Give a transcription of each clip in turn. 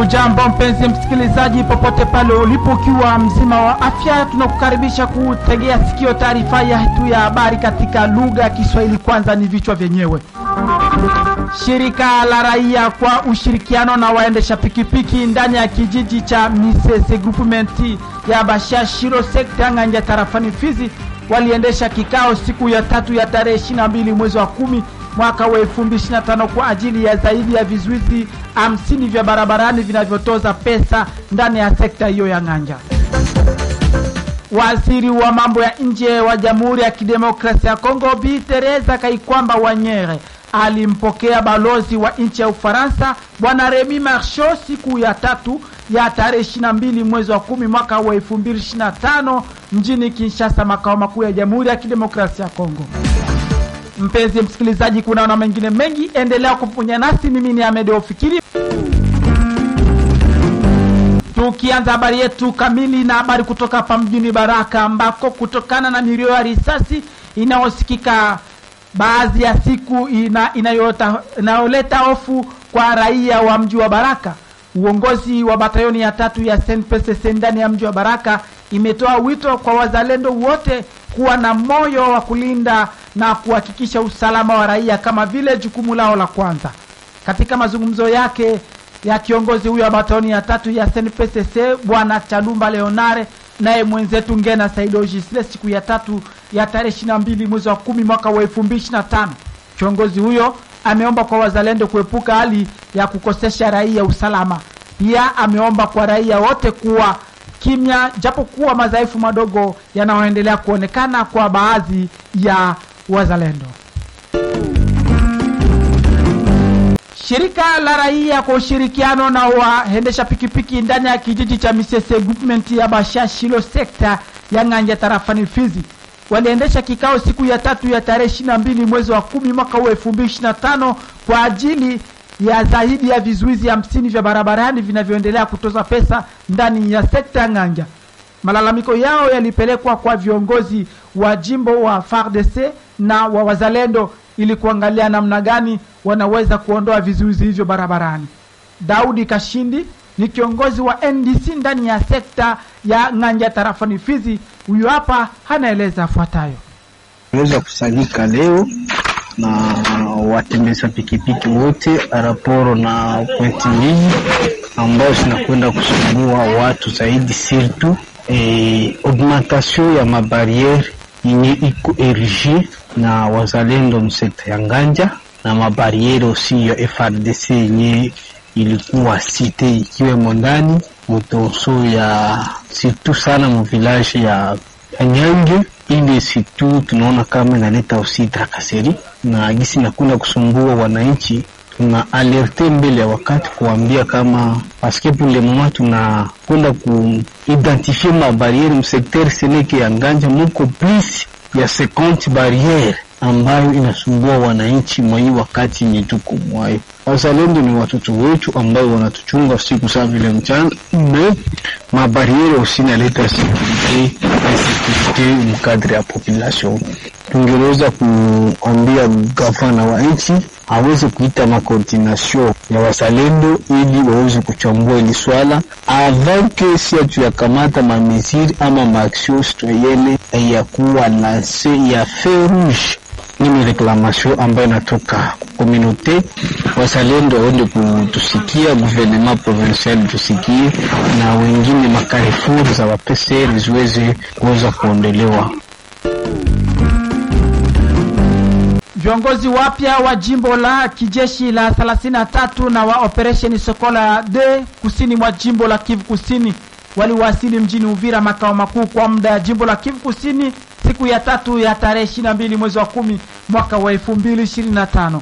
Hujambo mpenzi msikilizaji popote pale ulipo, ukiwa mzima wa afya, tunakukaribisha kutegea sikio taarifa yetu ya habari katika lugha ya Kiswahili. Kwanza ni vichwa vyenyewe. Shirika la raia kwa ushirikiano na waendesha pikipiki ndani ya kijiji cha Misese Groupement ya Bashashiro sekta Nganja tarafani Fizi waliendesha kikao siku ya 3 ya tarehe 22 mwezi wa 10 mwaka wa 2025 kwa ajili ya zaidi ya vizuizi 50 vya barabarani vinavyotoza pesa ndani ya sekta hiyo ya Nganja. Waziri wa mambo ya nje wa Jamhuri ya Kidemokrasia ya Kongo Bi Teresa Kaikwamba Wanyere alimpokea balozi wa nchi ya Ufaransa Bwana Remy Marchot siku ya 3 ya tarehe 22 mwezi wa 10 mwaka wa 2025 mjini Kinshasa, makao makuu ya Jamhuri ya Kidemokrasia ya Kongo. Mpenzi msikilizaji, kuna na mengine mengi, endelea kupunya nasi. Mimi ni Ahmed Ofikiri. Tukianza habari yetu kamili na habari kutoka hapa mjini Baraka, ambako kutokana na milio ya risasi inayosikika baadhi ya siku inayoleta hofu kwa raia wa mji wa Baraka, uongozi wa batayoni ya 3 ya SNPCC ndani ya mji wa Baraka imetoa wito kwa wazalendo wote kuwa na moyo wa kulinda na kuhakikisha usalama wa raia kama vile jukumu lao la kwanza. Katika mazungumzo yake ya kiongozi huyo wa batayoni ya 3 ya SNPCC Bwana Chalumba Leonare naye mwenzetu Ngena Saido Gisle siku ya 3 ya tarehe 22 mwezi wa 10 mwaka wa 2025, kiongozi huyo ameomba kwa wazalendo kuepuka hali ya kukosesha raia usalama. Pia ameomba kwa raia wote kuwa kimya japo kuwa madhaifu madogo yanayoendelea kuonekana kwa baadhi ya wazalendo. Shirika la raia kwa ushirikiano na waendesha pikipiki ndani ya kijiji cha Misese Groupement ya Bashashiro sekta ya Nganja tarafani Fizi waliendesha kikao siku ya 3 ya tarehe 22 mwezi wa 10 mwaka wa 2025 kwa ajili ya zaidi ya vizuizi 50 vya barabarani vinavyoendelea kutoza pesa ndani ya sekta ya Nganja. Malalamiko yao yalipelekwa kwa viongozi wa jimbo wa FARDC na wa wazalendo ili kuangalia namna gani wanaweza kuondoa vizuizi hivyo barabarani. Daudi Kashindi ni kiongozi wa NDC ndani ya sekta ya Nganja tarafani Fizi. Huyu hapa anaeleza afuatayo. Tunaweza kusanyika leo na watembeza pikipiki wote araporo na pointi mbili ambao zinakwenda kusumbua watu zaidi, surtout augmentation ya mabariere yenye iko erige na wazalendo msekta ya Nganja na mabariere aussi ya FARDC yenye ilikuwa cité ikiwe mondani motoso ya surtout sana mu village ya Nyange. Ili surtout tunaona kama inaleta aussi trakaseri na gisi nakuna kusumbua wananchi. Tuna alerte mbele ya wakati kuambia kama paske pour le moment tuna kwenda kuidentifie ma barriere msekter seneke ya Nganja muko plus ya 50 barriere ambayo inasumbua wananchi mwai wakati nituko mwayo. Wazalendo ni watoto wetu ambao wanatuchunga siku saa vile mchana, na mabariere usinaleta sécurité mkadri ya population. Tungeweza kuambia gavana wa nchi aweze kuita makoordination ya wazalendo ili waweze kuchambua ili swala avant que si tuyakamata mameziri ama maaction citoyenne ya kuwa lance ya feu rouge. Ni reclamation ambayo inatoka communauté, wazalendo waende kutusikia, gouvernement provincial tusikie, na wengine makarifuru za wapeseri ziweze kuweza kuondelewa. Viongozi wapya wa jimbo la kijeshi la 33 na wa operation Sokola D kusini mwa jimbo la Kivu Kusini waliwasili mjini Uvira, makao makuu kwa muda ya jimbo la Kivu Kusini siku ya 3 ya tarehe 22 mwezi wa 10 mwaka wa 2025.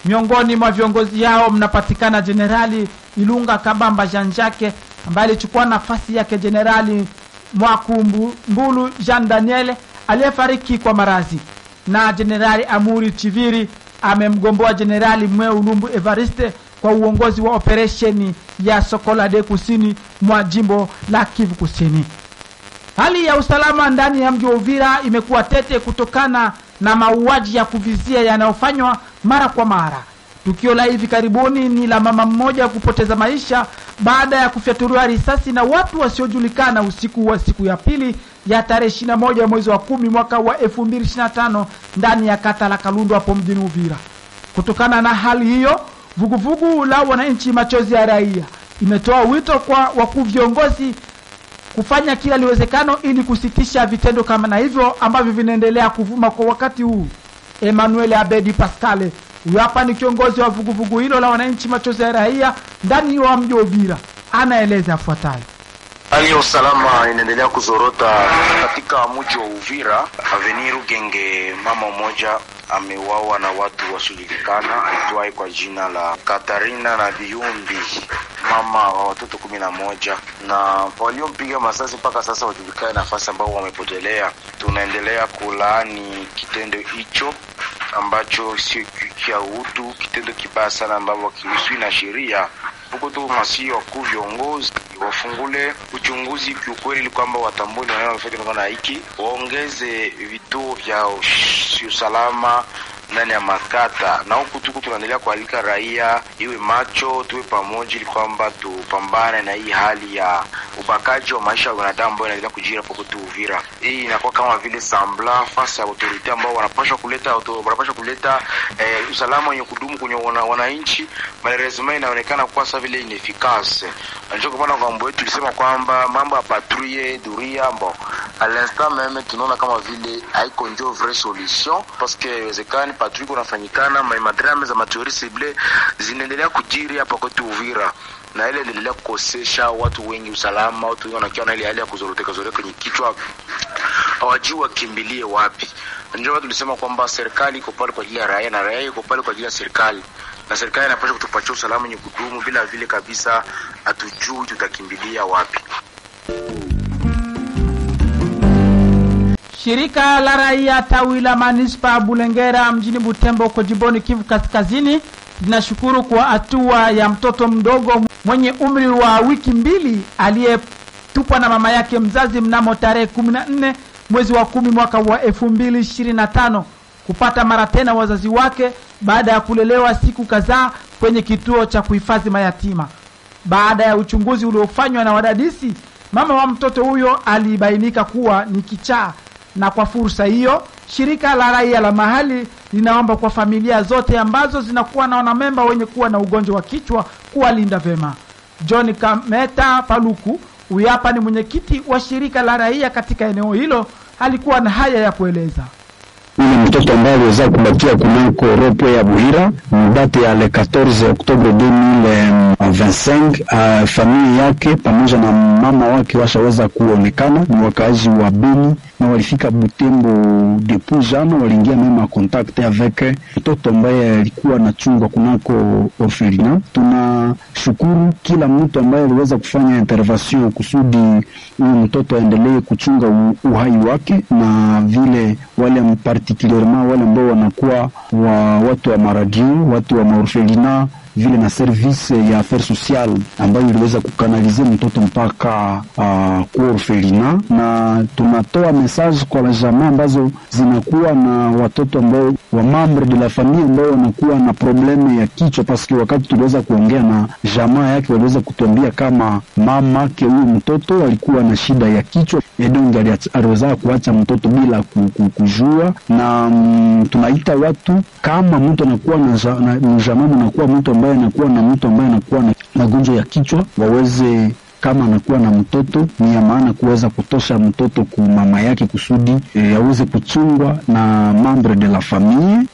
Miongoni mwa viongozi hao mnapatikana Generali Ilunga Kabamba Jean-Jacques ambaye alichukua nafasi yake Generali Mwakumbu Mbulu Jean Daniel aliyefariki kwa maradhi, na Generali Amuri Chiviri amemgomboa Generali Mweulumbu Evariste kwa uongozi wa operation ya Sokola de kusini mwa jimbo la Kivu Kusini. Hali ya usalama ndani ya mji wa Uvira imekuwa tete kutokana na mauaji ya kuvizia yanayofanywa mara kwa mara. Tukio la hivi karibuni ni la mama mmoja kupoteza maisha baada ya kufyatuliwa risasi na watu wasiojulikana usiku wa siku ya pili ya tarehe 21 mwezi wa 10 mwaka wa 2025 ndani ya kata la Kalundu hapo mjini Uvira. Kutokana na hali hiyo, vuguvugu la wananchi machozi ya raia imetoa wito kwa wakuu viongozi kufanya kila liwezekano ili kusitisha vitendo kama na hivyo ambavyo vinaendelea kuvuma kwa wakati huu. Emmanuel Abedi Pascale, huyu hapa ni kiongozi wa vuguvugu hilo la wananchi machozi ya raia ndani ya mji wa Uvira, anaeleza afuatayo. Hali ya usalama inaendelea kuzorota katika mji wa Uvira. Avenue Rugenge, mama mmoja ameuawa na watu wasiojulikana aitwaye kwa jina la Katarina na Biumbi, mama wa watoto 11, na waliompiga masasi mpaka sasa wajulikane nafasi ambao wamepotelea. Tunaendelea kulaani kitendo hicho ambacho sio kia utu, kitendo kibaya sana ambavyo kihusu na sheria. Huko tu masio wakuu viongozi wafungule uchunguzi kiukweli kwamba watambue na wanafanya na hiki, waongeze vituo vya usalama ndani ya makata, na huku tuko tunaendelea kualika raia iwe macho, tuwe pamoja ili kwamba tupambane na hii hali ya ubakaji wa maisha ya wanadamu ambayo inaendelea kujira hapo kwetu Uvira. Hii inakuwa kama vile sambla fasi ya autorite ambao wanapaswa kuleta usalama wenye kudumu kwenye wananchi. Malheureusement inaonekana kuwa sasa vile inefficace. Ndio kwa maana mambo yetu tulisema kwamba mambo ya patrouille duria ambao à l'instant même tunaona kama vile haiko ndio vraie solution, parce que inawezekana patrouille kunafanyikana madrame za matori cible zinaendelea kujiri hapa kwetu Uvira, na ile inaendelea kukosesha watu wengi usalama. Watu wengi wanakiona ile hali ya kuzoroteka kwenye kichwa, hawajui wakimbilie wapi. Ndio tulisema kwamba serikali iko pale kwa ajili ya raia na raia iko pale kwa ajili ya serikali, na serikali inapaswa kutupatia usalama wenye kudumu. Bila vile kabisa hatujui tutakimbilia wapi. Shirika la raia tawi la Manispa Bulengera mjini Butembo kwa jimboni Kivu Kaskazini linashukuru kwa hatua ya mtoto mdogo mwenye umri wa wiki 2 aliyetupwa na mama yake mzazi mnamo tarehe 14 mwezi wa 10 mwaka wa 2025 kupata mara tena wazazi wake baada ya kulelewa siku kadhaa kwenye kituo cha kuhifadhi mayatima. Baada ya uchunguzi uliofanywa na wadadisi, mama wa mtoto huyo alibainika kuwa ni kichaa, na kwa fursa hiyo shirika la raia la mahali linaomba kwa familia zote ambazo zinakuwa na wanamemba wenye kuwa na ugonjwa wa kichwa kuwalinda vema. John Kameta Paluku, huyu hapa ni mwenyekiti wa shirika la raia katika eneo hilo, alikuwa na haya ya kueleza. Ule mtoto ambaye aliweza kubakia kunako ropo ya Buhira mdate ya le 14 Oktobre 2025, familia yake pamoja na mama wake washaweza kuonekana. Ni wakazi wa Beni na walifika Butembo depuis jana, waliingia mema contact avec mtoto ambaye alikuwa anachungwa kunako orphelinat. Tunashukuru kila mtu ambaye aliweza kufanya intervention kusudi huyu mtoto aendelee kuchunga uhai wake, na vile wale particulièrement wale ambao wanakuwa watu wa maradio, watu wa maorphelinat, vile na service ya affaires sociales ambayo iliweza kukanalize mtoto mpaka kwa orphelinat. Na tunatoa message kwa la jamaa ambazo zinakuwa na watoto ambao wa membre de la famille ambao wanakuwa na probleme ya kichwa, paske wakati tuliweza kuongea na jamaa yake waliweza kutuambia kama mama yake huyu mtoto alikuwa na shida ya kichwa, edonge aliweza kuacha mtoto bila kujua. Na tunaita watu kama mtu anakuwa na jamaa anakuwa mtu ambaye anakuwa na mtu ambaye anakuwa na magonjwa ya kichwa, waweze kama anakuwa na mtoto ni ya maana kuweza kutosha mtoto kwa mama yake kusudi aweze kuchungwa na membre de la famille.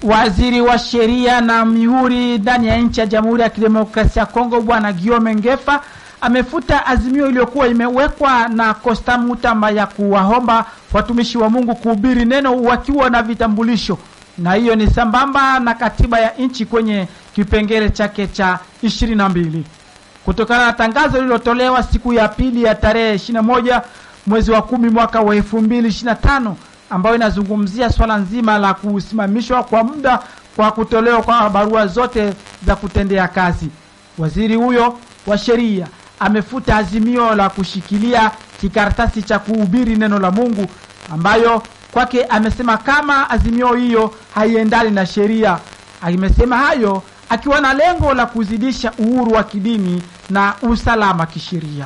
Waziri wa sheria na mihuri ndani ya nchi ya Jamhuri ya Kidemokrasia ya Kongo Bwana Guillaume Ngefa amefuta azimio iliyokuwa imewekwa na Costa Mutamba ya kuwaomba watumishi wa Mungu kuhubiri neno wakiwa na vitambulisho, na hiyo ni sambamba na katiba ya nchi kwenye kipengele chake cha 22. Kutokana na tangazo lililotolewa siku ya pili ya tarehe 21 mwezi wa 10 mwaka wa 2025 ambayo inazungumzia swala nzima la kusimamishwa kwa muda kwa kutolewa kwa barua zote za kutendea kazi, waziri huyo wa sheria amefuta azimio la kushikilia kikaratasi cha kuhubiri neno la Mungu, ambayo kwake amesema kama azimio hiyo haiendani na sheria. Amesema hayo akiwa na lengo la kuzidisha uhuru wa kidini na usalama kisheria.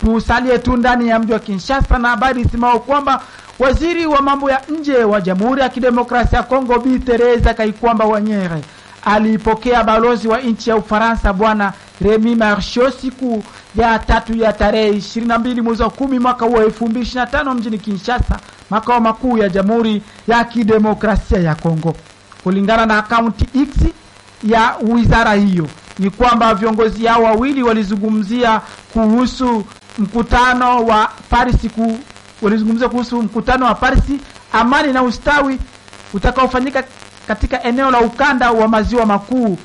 Tusalie tu ndani ya mji wa Kinshasa na habari isemao kwamba waziri wa mambo ya nje wa Jamhuri ya Kidemokrasia ya Kongo Bi Teresa Kaikwamba Wanyere alipokea balozi wa nchi ya Ufaransa bwana Remy Marchot siku ya 3 ya tarehe 22 mwezi wa 10 mwaka wa 2025 mjini Kinshasa, makao makuu ya Jamhuri ya Kidemokrasia ya Kongo. Kulingana na akaunti X ya wizara hiyo ni kwamba viongozi hao wawili walizungumzia kuhusu mkutano wa Paris amani na ustawi utakaofanyika katika eneo la ukanda wa maziwa makuu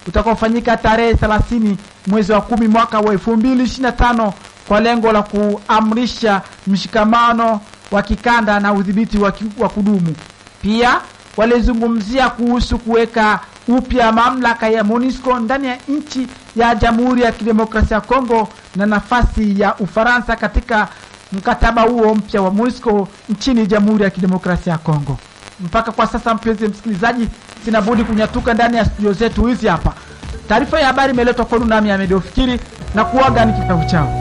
utakaofanyika tarehe 30 mwezi wa 10 mwaka wa 2025 kwa lengo la kuamrisha mshikamano wa kikanda na udhibiti wa kudumu. Pia walizungumzia kuhusu kuweka upya mamlaka ya MONUSCO ndani ya nchi ya Jamhuri ya Kidemokrasia ya Kongo na nafasi ya Ufaransa katika mkataba huo mpya wa MONUSCO nchini Jamhuri ya Kidemokrasia ya Kongo. Mpaka kwa sasa, mpenzi msikilizaji, sina budi kunyatuka ndani ya studio zetu hizi hapa. Taarifa ya habari imeletwa kwenu nami Ahmed Ofikiri na kuaga nikikao chao.